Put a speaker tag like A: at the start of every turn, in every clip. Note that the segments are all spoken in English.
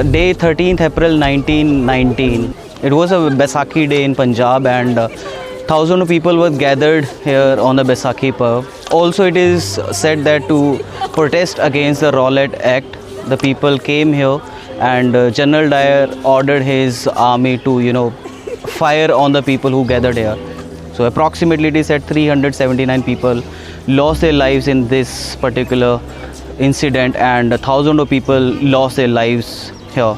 A: day 13th April 1919. It was a Baisakhi day in Punjab, and thousands of people were gathered here on the Baisakhi Parv. Also, it is said that to protest against the Rowlatt Act, the people came here, and General Dyer ordered his army to, fire on the people who gathered here. So approximately it is said 379 people lost their lives in this particular incident, and thousands of people lost their lives here.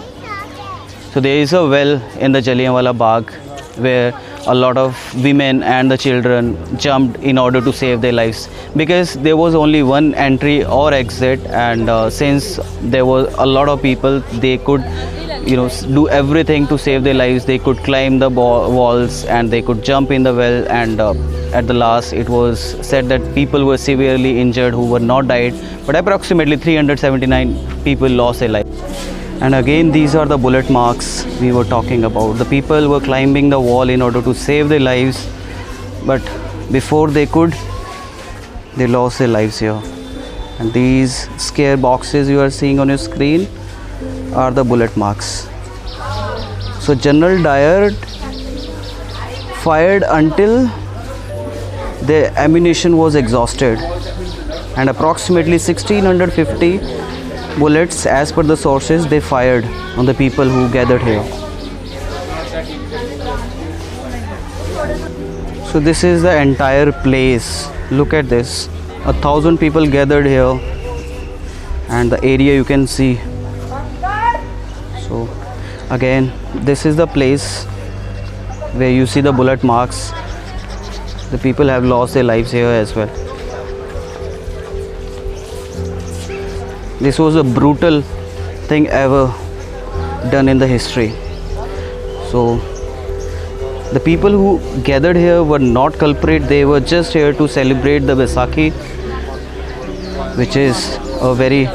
A: So there is a well in the Jalianwala Bagh where a lot of women and the children jumped in order to save their lives, because there was only one entry or exit, and since there was a lot of people, they could do everything to save their lives. They could climb the walls and they could jump in the well, and at the last it was said that people were severely injured who were not died, but approximately 379 people lost their life. And again, these are the bullet marks we were talking about. The people were climbing the wall in order to save their lives, but before they could, they lost their lives here. And these scare boxes you are seeing on your screen are the bullet marks. So General Dyer fired until the ammunition was exhausted, and approximately 1650 bullets, as per the sources, they fired on the people who gathered here. So this is the entire place. Look at this. 1,000 people gathered here, and the area you can see. So again, this is the place where you see the bullet marks. The people have lost their lives here as well. This was a brutal thing ever done in the history. So the people who gathered here were not culprit. They were just here to celebrate the Baisakhi, which is a very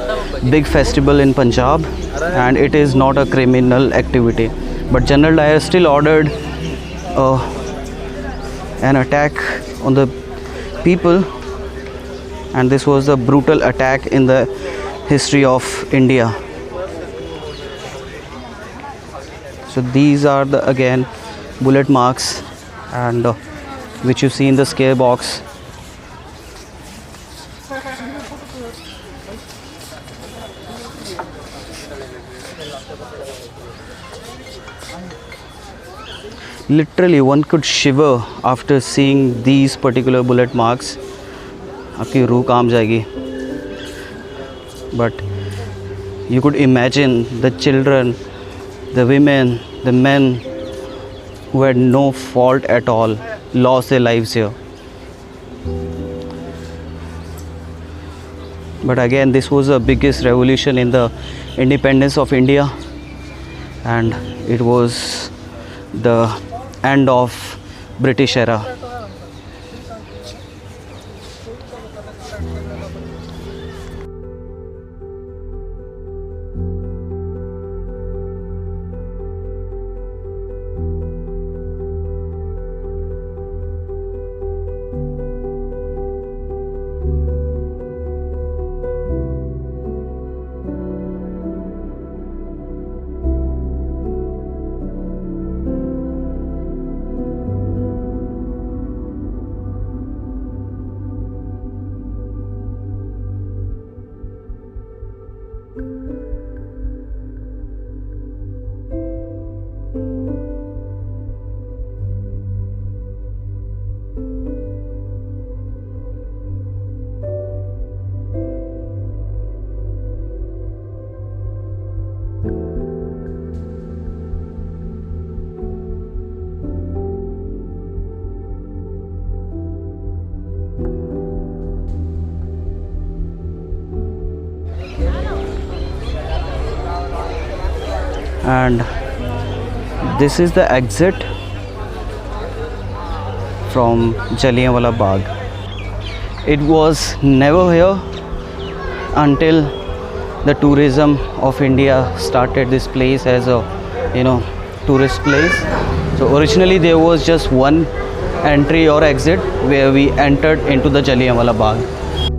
A: big festival in Punjab, and it is not a criminal activity. But General Dyer still ordered an attack on the people, and this was a brutal attack in the history of India. So these are the again bullet marks, and which you see in the scare box. Literally one could shiver after seeing these particular bullet marks. आपकी रूह काम जाएगी. But you could imagine the children, the women, the men who had no fault at all lost their lives here. But again, this was the biggest revolution in the independence of India, and it was the end of British era. And this is the exit from Jallianwala Bagh. It was never here until the tourism of India started this place as a tourist place. So originally there was just one entry or exit where we entered into the Jallianwala Bagh.